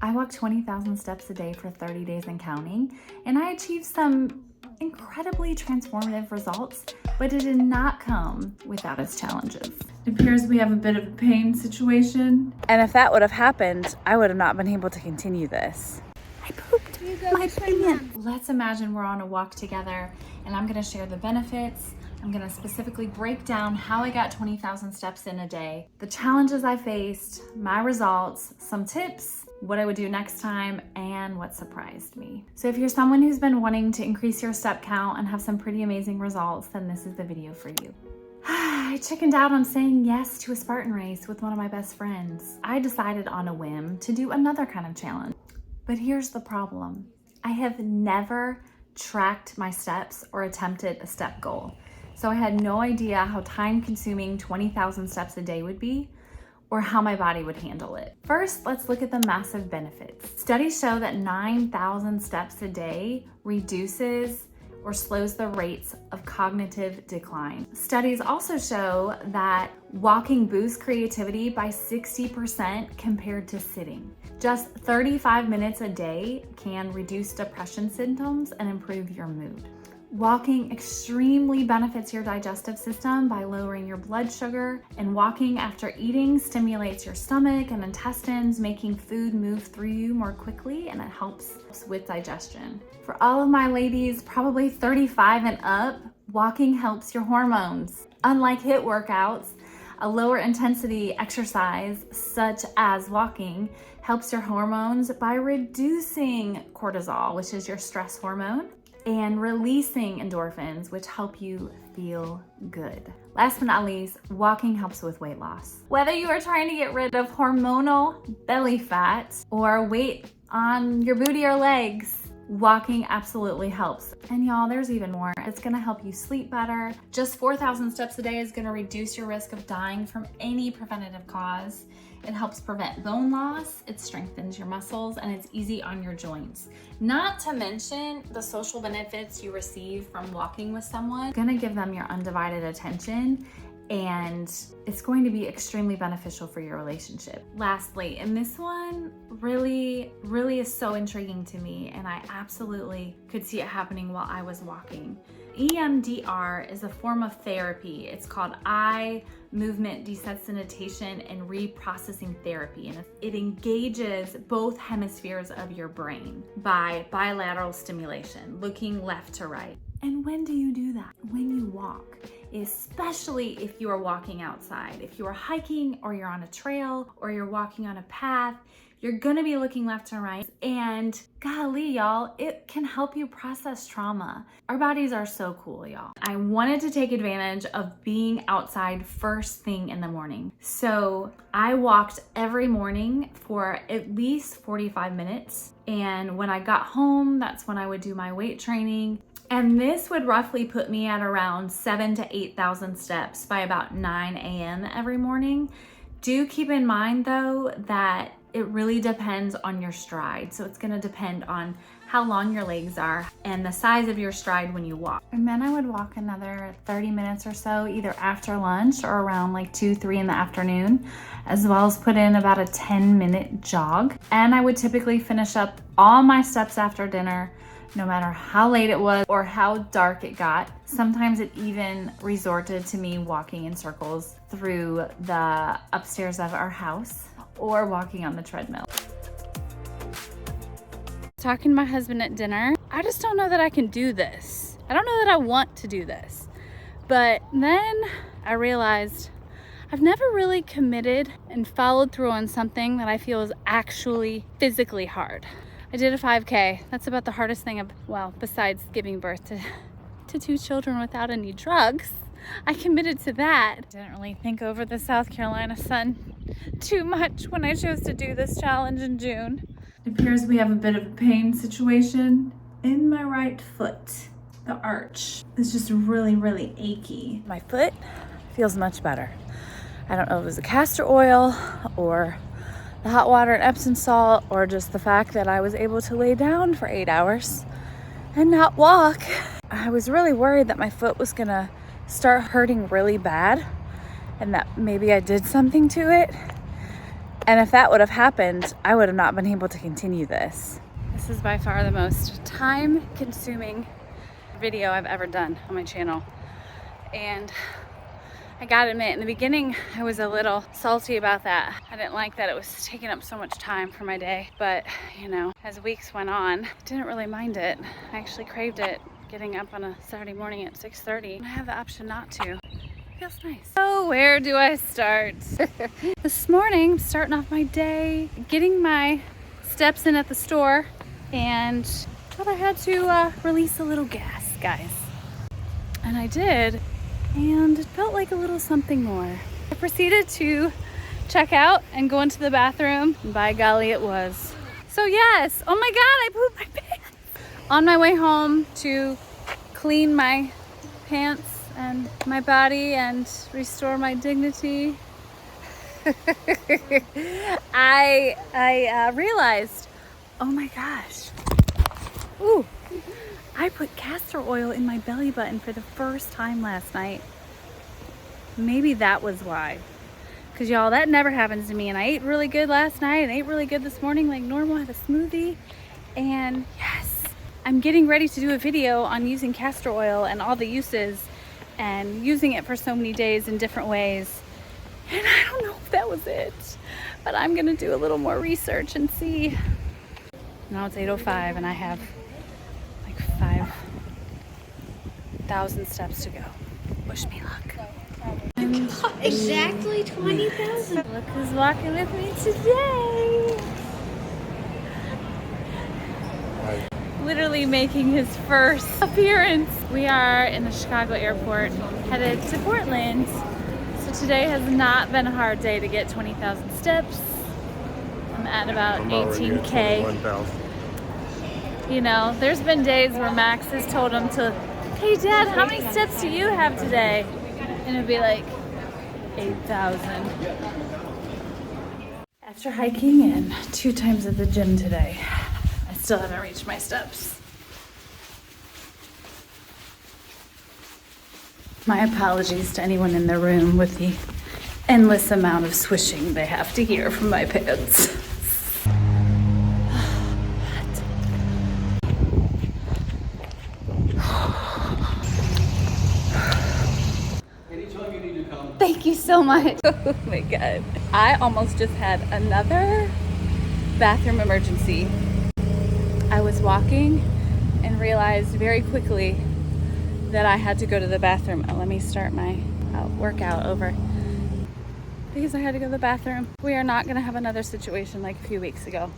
I walked 20,000 steps a day for 30 days and counting, and I achieved some incredibly transformative results, but it did not come without its challenges. It appears we have a bit of a pain situation. And if that would have happened, I would have not been able to continue this. I pooped my pants. Let's imagine we're on a walk together, and I'm gonna share the benefits. I'm gonna specifically break down how I got 20,000 steps in a day, the challenges I faced, my results, some tips, what I would do next time, and what surprised me. So if you're someone who's been wanting to increase your step count and have some pretty amazing results, then this is the video for you. I chickened out on saying yes to a Spartan race with one of my best friends. I decided on a whim to do another kind of challenge. But here's the problem. I have never tracked my steps or attempted a step goal. So I had no idea how time-consuming 20,000 steps a day would be, or how my body would handle it. First, let's look at the massive benefits. Studies show that 9,000 steps a day reduces or slows the rates of cognitive decline. Studies also show that walking boosts creativity by 60% compared to sitting. Just 35 minutes a day can reduce depression symptoms and improve your mood. Walking extremely benefits your digestive system by lowering your blood sugar, and walking after eating stimulates your stomach and intestines, making food move through you more quickly, and it helps with digestion. For all of my ladies, probably 35 and up, walking helps your hormones. Unlike HIIT workouts, a lower intensity exercise, such as walking, helps your hormones by reducing cortisol, which is your stress hormone, and releasing endorphins, which help you feel good. Last but not least, walking helps with weight loss. Whether you are trying to get rid of hormonal belly fat or weight on your booty or legs, walking absolutely helps. And y'all, there's even more. It's gonna help you sleep better. Just 4,000 steps a day is gonna reduce your risk of dying from any preventative cause. It helps prevent bone loss, it strengthens your muscles, and it's easy on your joints. Not to mention the social benefits you receive from walking with someone. It's gonna give them your undivided attention, and it's going to be extremely beneficial for your relationship. Lastly, and this one really is so intriguing to me, and I absolutely could see it happening while I was walking. EMDR is a form of therapy. It's called eye movement desensitization and reprocessing therapy, and it engages both hemispheres of your brain by bilateral stimulation, looking left to right. And when do you do that? When you walk, especially if you are walking outside. If you are hiking, or you're on a trail, or you're walking on a path, you're gonna be looking left to right, and golly, y'all, it can help you process trauma. Our bodies are so cool, y'all. I wanted to take advantage of being outside first thing in the morning. So I walked every morning for at least 45 minutes. And when I got home, that's when I would do my weight training. And this would roughly put me at around 7,000 to 8,000 steps by about 9 a.m. every morning. Do keep in mind though that it really depends on your stride. So it's gonna depend on how long your legs are and the size of your stride when you walk. And then I would walk another 30 minutes or so, either after lunch or around like 2, 3 in the afternoon, as well as put in about a 10-minute jog. And I would typically finish up all my steps after dinner, no matter how late it was or how dark it got. Sometimes it even resorted to me walking in circles through the upstairs of our house, or walking on the treadmill. Talking to my husband at dinner, I just don't know that I can do this. I don't know that I want to do this. But then I realized I've never really committed and followed through on something that I feel is actually physically hard. I did a 5K. That's about the hardest thing, besides giving birth to 2 children without any drugs. I committed to that. Didn't really think over the South Carolina sun too much when I chose to do this challenge in June. It appears we have a bit of a pain situation in my right foot. The arch is just really achy. My foot feels much better. I don't know if it was the castor oil or the hot water and Epsom salt, or just the fact that I was able to lay down for 8 hours and not walk. I was really worried that my foot was gonna start hurting really bad and that maybe I did something to it. And if that would have happened, I would have not been able to continue this. This is by far the most time-consuming video I've ever done on my channel. And I gotta admit, in the beginning, I was a little salty about that. I didn't like that it was taking up so much time for my day. But, you know, as weeks went on, I didn't really mind it. I actually craved it, getting up on a Saturday morning at 6:30. I have the option not to. Feels nice. So where do I start? This morning, I'm starting off my day, getting my steps in at the store, and thought I had to release a little gas, guys. And I did, and it felt like a little something more. I proceeded to check out and go into the bathroom, and by golly, it was. So yes, oh my God, I pooped my pants. On my way home to clean my pants and my body and restore my dignity, I realized, oh my gosh, ooh, I put castor oil in my belly button for the first time last night. Maybe that was why. Because y'all, that never happens to me. And I ate really good last night and ate really good this morning like normal. I had a smoothie. And yes, I'm getting ready to do a video on using castor oil and all the uses and using it for so many days in different ways. And I don't know if that was it, but I'm gonna do a little more research and see. Now it's 8:05 and I have like 5,000 steps to go. Wish me luck. Exactly 20,000. Look who's walking with me today. Literally making his first appearance. We are in the Chicago airport, headed to Portland. So today has not been a hard day to get 20,000 steps. I'm at about 18K. You know, there's been days where Max has told him to, hey Dad, how many steps do you have today? And it'd be like 8,000. After hiking in 2 times at the gym today, I still haven't reached my steps. My apologies to anyone in the room with the endless amount of swishing they have to hear from my pants. Thank you so much. Oh my God. I almost just had another bathroom emergency. I was walking and realized very quickly that I had to go to the bathroom. Let me start my workout over. Because I had to go to the bathroom. We are not gonna have another situation like a few weeks ago.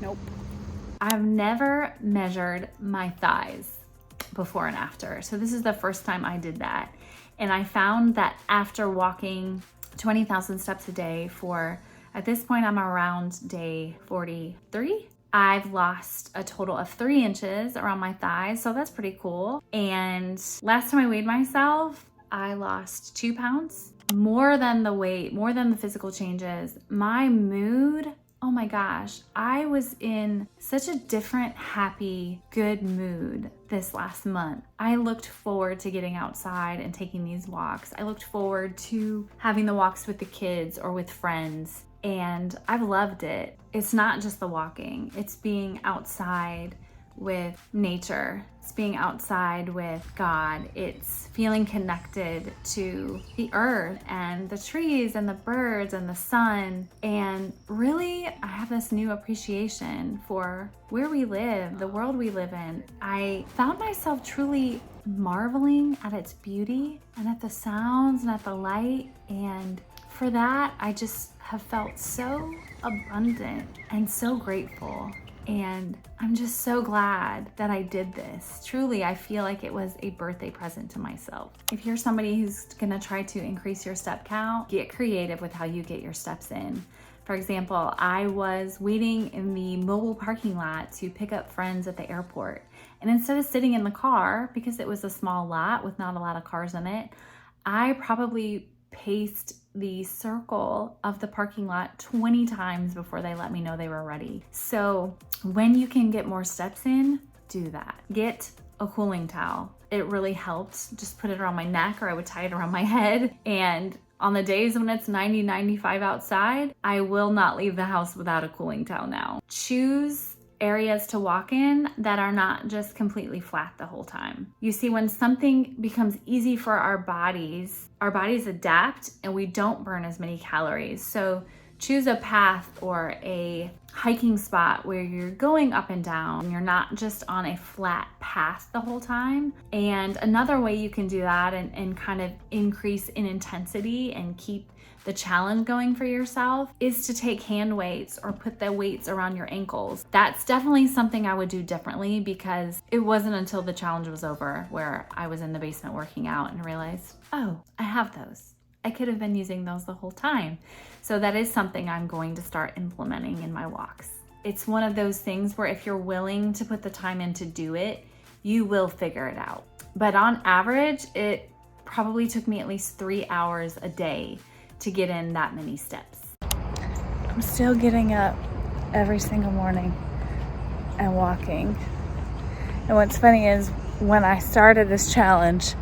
Nope. I've never measured my thighs before and after. So this is the first time I did that. And I found that after walking 20,000 steps a day for, at this point, I'm around day 43. I've lost a total of 3 inches around my thighs. So that's pretty cool. And last time I weighed myself, I lost 2 pounds, more than the weight, more than the physical changes. My mood, oh my gosh, I was in such a different, happy, good mood this last month. I looked forward to getting outside and taking these walks. I looked forward to having the walks with the kids or with friends, and I've loved it. It's not just the walking, it's being outside with nature. It's being outside with God. It's feeling connected to the earth and the trees and the birds and the sun. And really, I have this new appreciation for where we live, the world we live in. I found myself truly marveling at its beauty and at the sounds and at the light. And for that, I just have felt so abundant and so grateful. And I'm just so glad that I did this. Truly, I feel like it was a birthday present to myself. If you're somebody who's gonna try to increase your step count, get creative with how you get your steps in. For example, I was waiting in the mobile parking lot to pick up friends at the airport. And instead of sitting in the car, because it was a small lot with not a lot of cars in it, I probably paced the circle of the parking lot 20 times before they let me know they were ready. So when you can get more steps in, do that. Get a cooling towel. It really helped. Just put it around my neck, or I would tie it around my head, and On the days when it's 90, 95 outside, I will not leave the house without a cooling towel now. Choose areas to walk in that are not just completely flat the whole time. You see, when something becomes easy for our bodies adapt and we don't burn as many calories. So choose a path or a hiking spot where you're going up and down. You're not just on a flat path the whole time. And another way you can do that and kind of increase in intensity and keep the challenge going for yourself is to take hand weights or put the weights around your ankles. That's definitely something I would do differently, because it wasn't until the challenge was over where I was in the basement working out and realized, oh, I have those. I could have been using those the whole time. So that is something I'm going to start implementing in my walks. It's one of those things where if you're willing to put the time in to do it, you will figure it out. But on average, it probably took me at least 3 hours a day to get in that many steps. I'm still getting up every single morning and walking. And what's funny is when I started this challenge,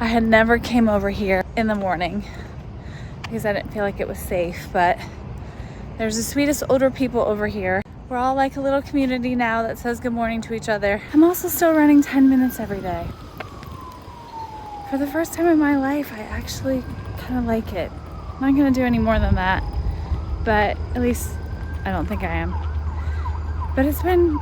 I had never came over here in the morning because I didn't feel like it was safe, but there's the sweetest older people over here. We're all like a little community now that says good morning to each other. I'm also still running 10 minutes every day. For the first time in my life, I actually kind of like it. I'm not gonna do any more than that, but at least I don't think I am. But it's been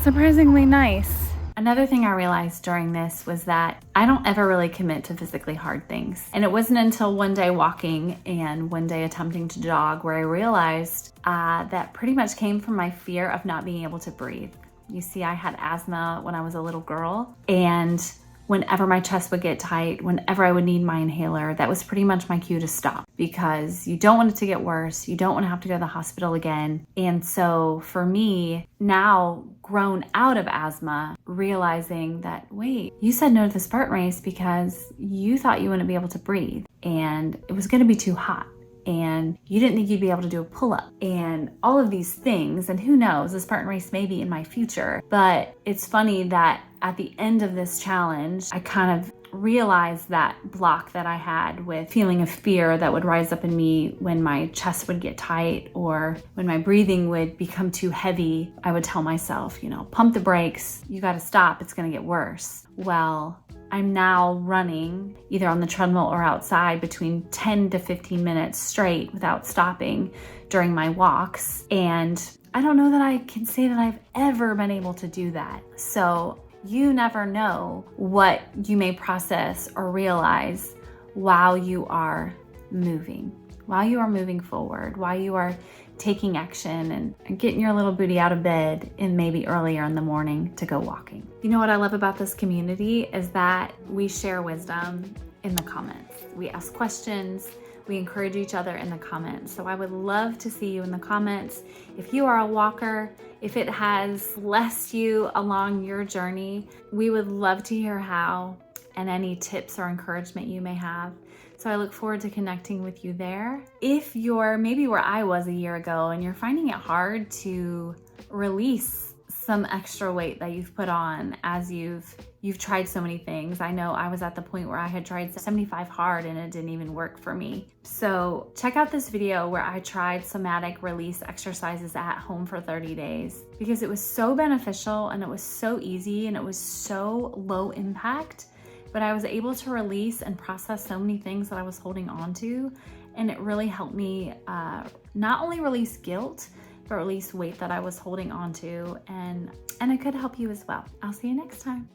surprisingly nice. Another thing I realized during this was that I don't ever really commit to physically hard things. And it wasn't until one day walking and one day attempting to jog where I realized that pretty much came from my fear of not being able to breathe. You see, I had asthma when I was a little girl, and whenever my chest would get tight, whenever I would need my inhaler, that was pretty much my cue to stop, because you don't want it to get worse. You don't want to have to go to the hospital again. And so for me, now grown out of asthma, realizing that, wait, you said no to the Spartan race because you thought you wouldn't be able to breathe and it was going to be too hot, and you didn't think you'd be able to do a pull-up and all of these things. And who knows, the Spartan race may be in my future. But it's funny that at the end of this challenge, I kind of realized that block that I had with feeling of fear that would rise up in me when my chest would get tight or when my breathing would become too heavy. I would tell myself, pump the brakes, you got to stop, it's going to get worse. Well, I'm now running either on the treadmill or outside between 10 to 15 minutes straight without stopping during my walks. And I don't know that I can say that I've ever been able to do that. So you never know what you may process or realize while you are moving forward, while you are taking action and getting your little booty out of bed and maybe earlier in the morning to go walking. You know what I love about this community is that we share wisdom in the comments. We ask questions, we encourage each other in the comments. So I would love to see you in the comments. If you are a walker, if it has blessed you along your journey, we would love to hear how and any tips or encouragement you may have. So I look forward to connecting with you there. If you're maybe where I was a year ago and you're finding it hard to release some extra weight that you've put on as you've tried so many things. I know I was at the point where I had tried 75 hard and it didn't even work for me. So check out this video where I tried somatic release exercises at home for 30 days because it was so beneficial and it was so easy and it was so low impact. But I was able to release and process so many things that I was holding on to. And it really helped me not only release guilt, but release weight that I was holding on to. And it could help you as well. I'll see you next time.